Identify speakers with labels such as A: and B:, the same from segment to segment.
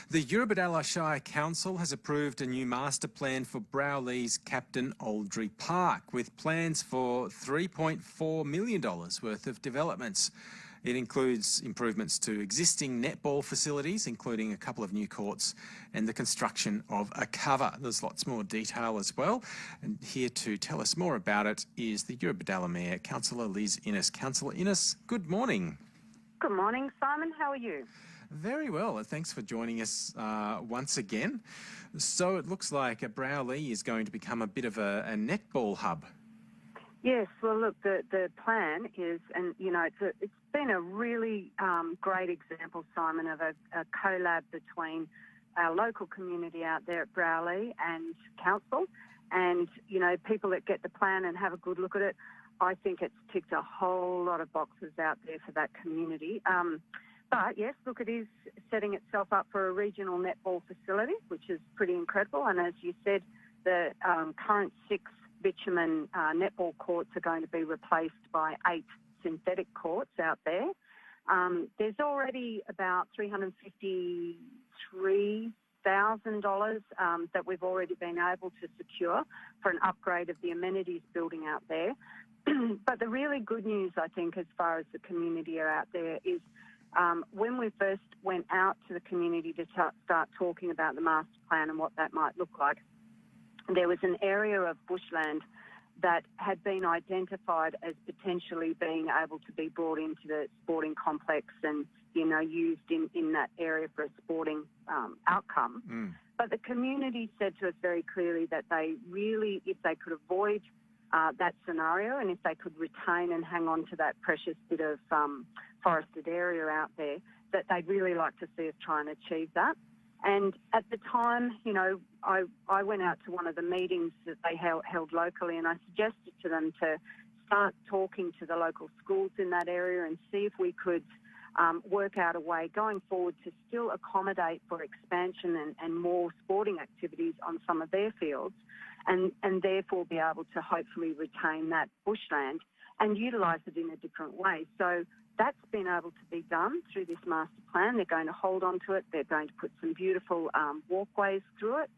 A: The Eurobodalla Shire Council has approved a new master plan for Browlee's Captain Aldry Park with plans for $3.4 million worth of developments. It includes improvements to existing netball facilities, including a couple of new courts and the construction of a cover. There's lots more detail as well. And here to tell us more about it is the Eurobodalla Mayor, Councillor Liz Innes. Councillor Innes, good morning.
B: Good morning, Simon. How are you?
A: Very well. Thanks for joining us once again. So it looks like Browlee is going to become a bit of a netball hub.
B: Yes, well, look, the plan is, and, you know, it's been a really great example, Simon, of a collab between our local community out there at Browlee and Council. And, you know, people that get the plan and have a good look at it, I think it's ticked a whole lot of boxes out there for that community. But yes, look, it is setting itself up for a regional netball facility, which is pretty incredible. And as you said, the current 6 bitumen netball courts are going to be replaced by 8 synthetic courts out there. There's already about $353,000 that we've already been able to secure for an upgrade of the amenities building out there. But the really good news, I think, as far as the community are out there is when we first went out to the community to start talking about the master plan and what that might look like, there was an area of bushland that had been identified as potentially being able to be brought into the sporting complex and, you know, used in that area for a sporting outcome. But the community said to us very clearly that they really, if they could avoid that scenario and if they could retain and hang on to that precious bit of forested area out there, that they'd really like to see us try and achieve that. And at the time, you know, I went out to one of the meetings that they held locally, and I suggested to them to start talking to the local schools in that area and see if we could work out a way going forward to still accommodate for expansion and more sporting activities on some of their fields, and therefore be able to hopefully retain that bushland and utilise it in a different way. So that's been able to be done through this master plan. They're going to hold on to it. They're going to put some beautiful walkways through it.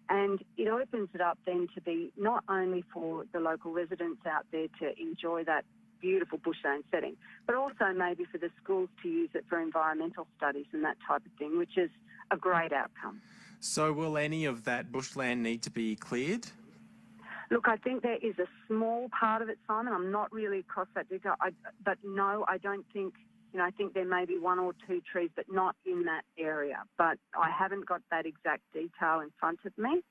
B: And it opens it up then to be not only for the local residents out there to enjoy that beautiful bushland setting, but also maybe for the schools to use it for environmental studies and that type of thing, which is a great outcome.
A: So will any of that bushland need to be cleared?
B: Look, I think there is a small part of it, Simon. I'm not really across that detail. But no, I don't think, you know, I think there may be 1 or 2 trees, but not in that area. But I haven't got that exact detail in front of me.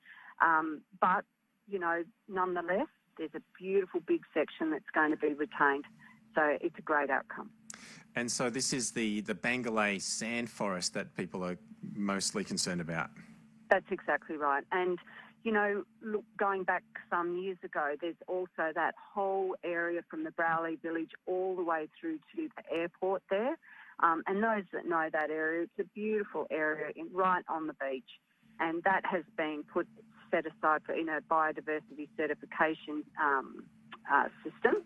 B: But, you know, nonetheless, there's a beautiful big section that's going to be retained. So it's a great outcome.
A: And so this is the Bangalay sand forest that people are mostly concerned about.
B: That's exactly right. And, you know, look, going back some years ago, there's also that whole area from the Browlee village all the way through to the airport there. And those that know that area, it's a beautiful area right on the beach. And that has been set aside for, you know, biodiversity certification system.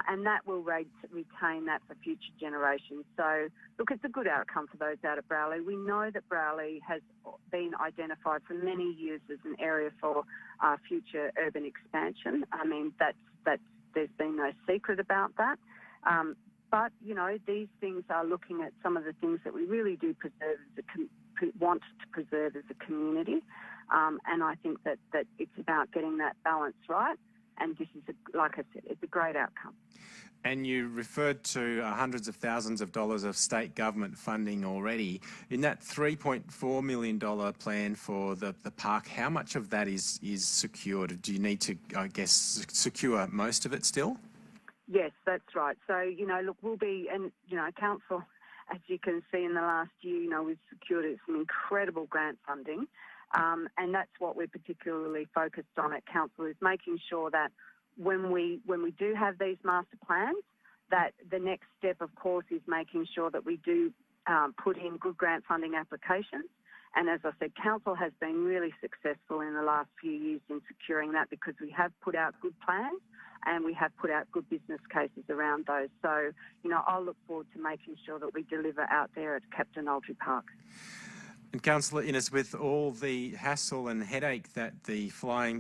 B: And that will retain that for future generations. So, look, it's a good outcome for those out at Browlee. We know that Browlee has been identified for many years as an area for future urban expansion. I mean, there's been no secret about that. But, you know, these things are looking at some of the things that we really do preserve want to preserve as a community. And I think that it's about getting that balance right. And this is, like I said, it's a great outcome.
A: And you referred to hundreds of thousands of dollars of state government funding already. In that $3.4 million plan for the park, how much of that is secured? Do you need to, I guess, secure most of it still?
B: Yes, that's right. So, you know, look, we'll be, and, you know, Council, as you can see in the last year, you know, we've secured some incredible grant funding. And that's what we're particularly focused on at Council, is making sure that when we do have these master plans, that the next step, of course, is making sure that we do put in good grant funding applications. And as I said, Council has been really successful in the last few years in securing that, because we have put out good plans and we have put out good business cases around those. So, you know, I'll look forward to making sure that we deliver out there at Captain Aldry Park.
A: And Councillor Innes, with all the hassle and headache that the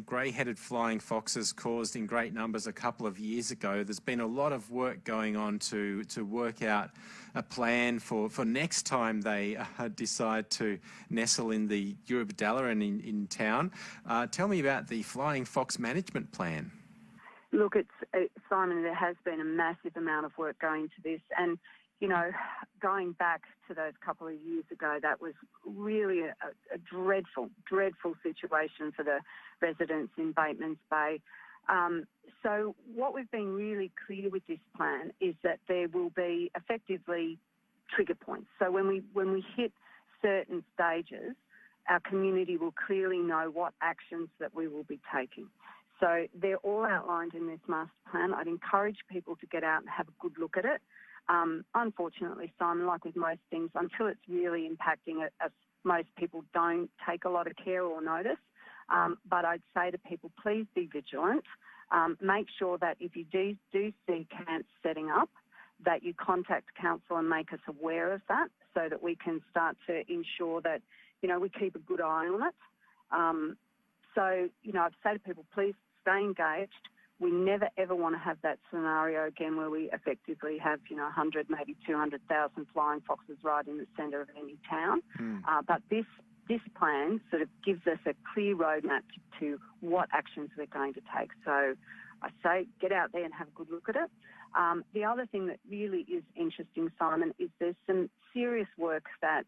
A: grey-headed flying foxes caused in great numbers a couple of years ago, there's been a lot of work going on to work out a plan for next time they decide to nestle in the Eurobodalla and in town. Tell me about the flying fox management plan.
B: Look, Simon, there has been a massive amount of work going to this, and going back to those couple of years ago, that was really a dreadful, dreadful situation for the residents in Bateman's Bay. So what we've been really clear with this plan is that there will be effectively trigger points. So when we hit certain stages, our community will clearly know what actions that we will be taking. So they're all outlined in this master plan. I'd encourage people to get out and have a good look at it. Unfortunately, Simon, like with most things, until it's really impacting us, most people don't take a lot of care or notice. But I'd say to people, please be vigilant. Make sure that if you do see camps setting up, that you contact council and make us aware of that so that we can start to ensure that, we keep a good eye on it. So, I'd say to people, please stay engaged. We never, ever want to have that scenario again where we effectively have, 100, maybe 200,000 flying foxes right in the centre of any town. But this plan sort of gives us a clear roadmap to what actions we're going to take. So I say get out there and have a good look at it. The other thing that really is interesting, Simon, is there's some serious work that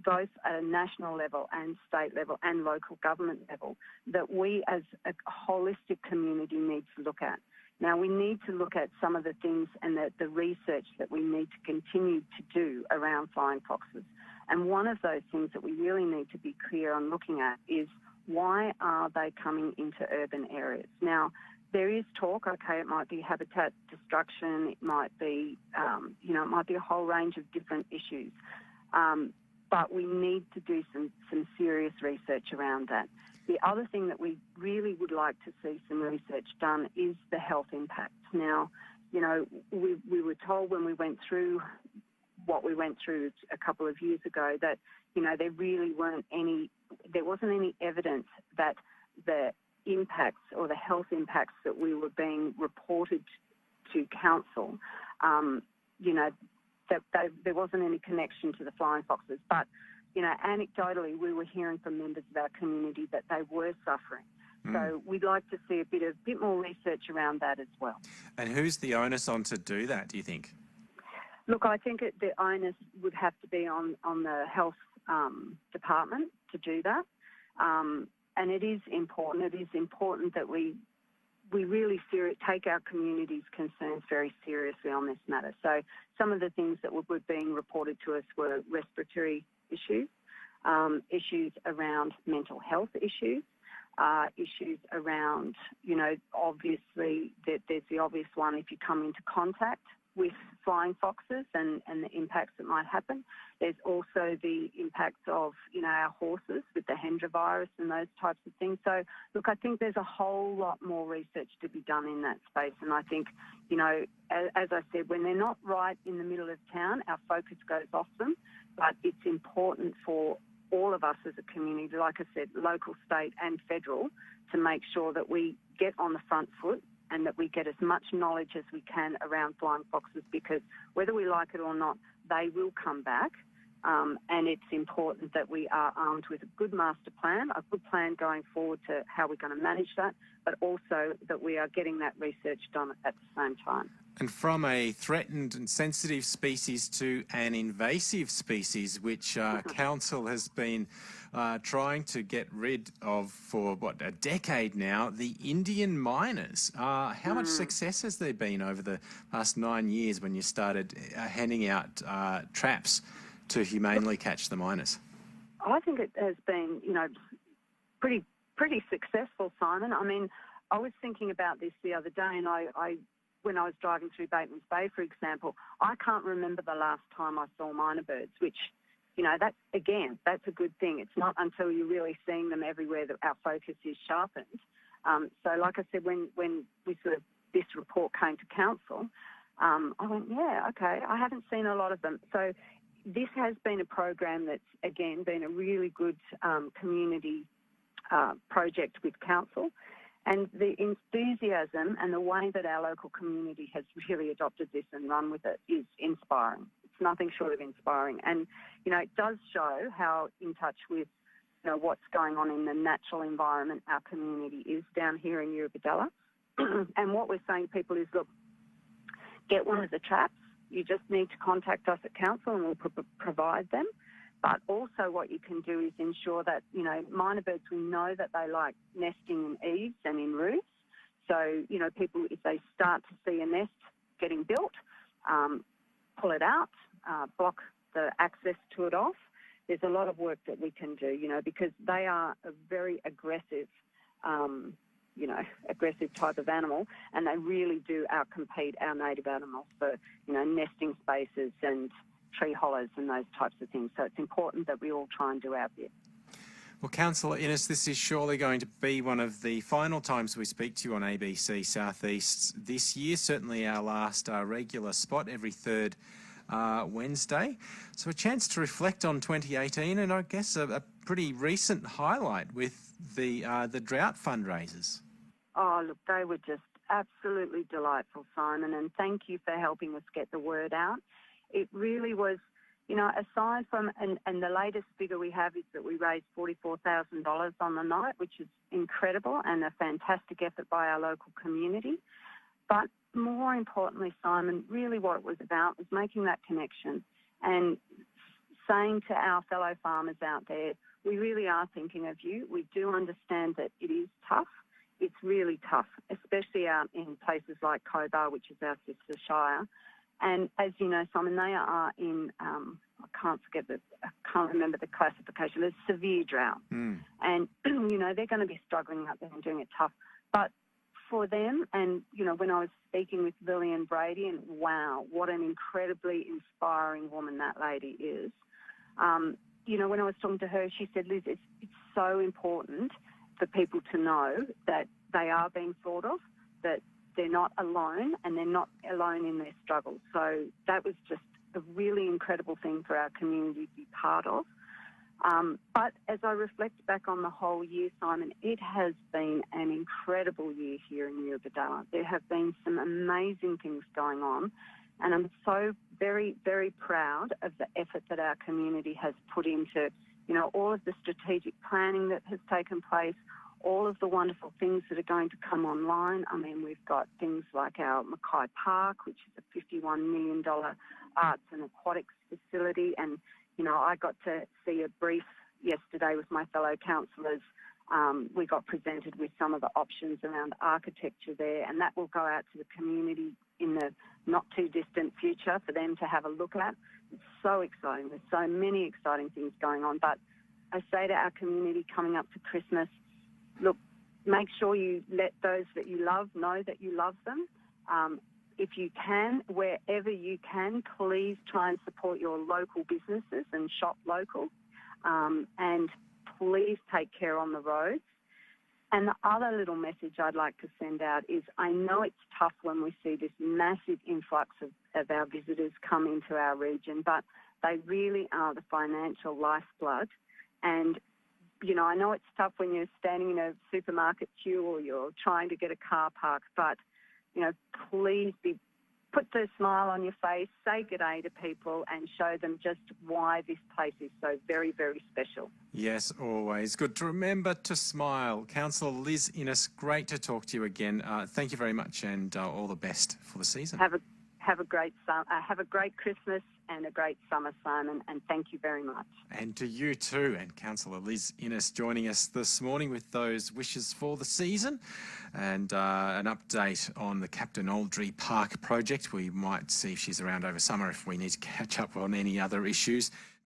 B: both at a national level and state level and local government level that we as a holistic community need to look at. Now, we need to look at some of the things and the research that we need to continue to do around flying foxes. And one of those things that we really need to be clear on looking at is why are they coming into urban areas? Now, there is talk, okay, it might be habitat destruction, it might be, it might be a whole range of different issues. But we need to do some serious research around that. The other thing that we really would like to see some research done is the health impacts. Now, we were told when we went through what we went through a couple of years ago that, there wasn't any evidence that the impacts or the health impacts that we were being reported to council, that there wasn't any connection to the flying foxes. But, anecdotally, we were hearing from members of our community that they were suffering. So we'd like to see a bit more research around that as well.
A: And who's the onus on to do that, do you think?
B: Look, I think the onus would have to be on the health department to do that. And it is important. It is important that we really take our community's concerns very seriously on this matter. So some of the things that were being reported to us were respiratory issues, issues around mental health issues, issues around, obviously there's the obvious one if you come into contact with flying foxes and the impacts that might happen. There's also the impacts of, our horses with the Hendra virus and those types of things. So, look, I think there's a whole lot more research to be done in that space. And I think, as I said, when they're not right in the middle of town, our focus goes off them. But it's important for all of us as a community, like I said, local, state and federal, to make sure that we get on the front foot and that we get as much knowledge as we can around flying foxes, because whether we like it or not, they will come back. And it's important that we are armed with a good master plan, a good plan going forward to how we're going to manage that, but also that we are getting that research done at the same time.
A: And from a threatened and sensitive species to an invasive species, which Council has been trying to get rid of for, a decade now, the Indian miners. How much success has there been over the past 9 years when you started handing out traps to humanely catch the miners?
B: I think it has been, pretty successful, Simon. I mean, I was thinking about this the other day, and when I was driving through Bateman's Bay, for example, I can't remember the last time I saw miner birds, which, that's a good thing. It's not until you're really seeing them everywhere that our focus is sharpened. So like I said, when this report came to council, I went, yeah, okay, I haven't seen a lot of them. So, this has been a program that's, again, been a really good community project with council. And the enthusiasm and the way that our local community has really adopted this and run with it is inspiring. It's nothing short of inspiring. And, it does show how in touch with, what's going on in the natural environment our community is down here in Eurobodalla. And what we're saying to people is, look, get one of the traps. You just need to contact us at council and we'll provide them. But also what you can do is ensure that, minor birds, we know that they like nesting in eaves and in roofs. So, people, if they start to see a nest getting built, pull it out, block the access to it off. There's a lot of work that we can do, because they are a very aggressive, aggressive type of animal, and they really do outcompete our native animals for, nesting spaces and tree hollows and those types of things. So it's important that we all try and do our bit.
A: Well, Councillor Innes, this is surely going to be one of the final times we speak to you on ABC South East this year, certainly our last regular spot every third Wednesday. So a chance to reflect on 2018 and I guess a pretty recent highlight with the drought fundraisers. Oh,
B: look, they were just absolutely delightful, Simon, and thank you for helping us get the word out. It really was, aside from, and the latest figure we have is that we raised $44,000 on the night, which is incredible and a fantastic effort by our local community. But more importantly, Simon, really what it was about was making that connection and saying to our fellow farmers out there, we really are thinking of you. We do understand that it is tough. It's really tough, especially out in places like Cobar, which is our sister shire. And as you know, Simon, they are in, I can't remember the classification, there's severe drought. And, they're going to be struggling out there and doing it tough. But for them, and, when I was speaking with Lillian Brady, and wow, what an incredibly inspiring woman that lady is. When I was talking to her, she said, Liz, it's so important for people to know that they are being thought of, that they're not alone and they're not alone in their struggles. So that was just a really incredible thing for our community to be part of. But as I reflect back on the whole year, Simon, it has been an incredible year here in Eurobodalla. There have been some amazing things going on, and I'm so very, very proud of the effort that our community has put into, all of the strategic planning that has taken place, all of the wonderful things that are going to come online. I mean, we've got things like our Mackay Park, which is a $51 million arts and aquatics facility. And, I got to see a brief yesterday with my fellow councillors. We got presented with some of the options around architecture there, and that will go out to the community in the not too distant future for them to have a look at. It's so exciting. There's so many exciting things going on. But I say to our community coming up to Christmas, look, make sure you let those that you love know that you love them. If you can, wherever you can, please try and support your local businesses and shop local. And please take care on the roads. And the other little message I'd like to send out is I know it's tough when we see this massive influx of our visitors come into our region, but they really are the financial lifeblood. And I know it's tough when you're standing in a supermarket queue or you're trying to get a car parked, but, please put the smile on your face, say good day to people and show them just why this place is so very, very special.
A: Yes, always. Good to remember to smile. Councillor Liz Innes, great to talk to you again. Thank you very much and all the best for the season.
B: Have a great Christmas and a great summer, Simon, and thank you very much.
A: And to you too, and Councillor Liz Innes joining us this morning with those wishes for the season and an update on the Captain Oldry Park project. We might see if she's around over summer if we need to catch up on any other issues.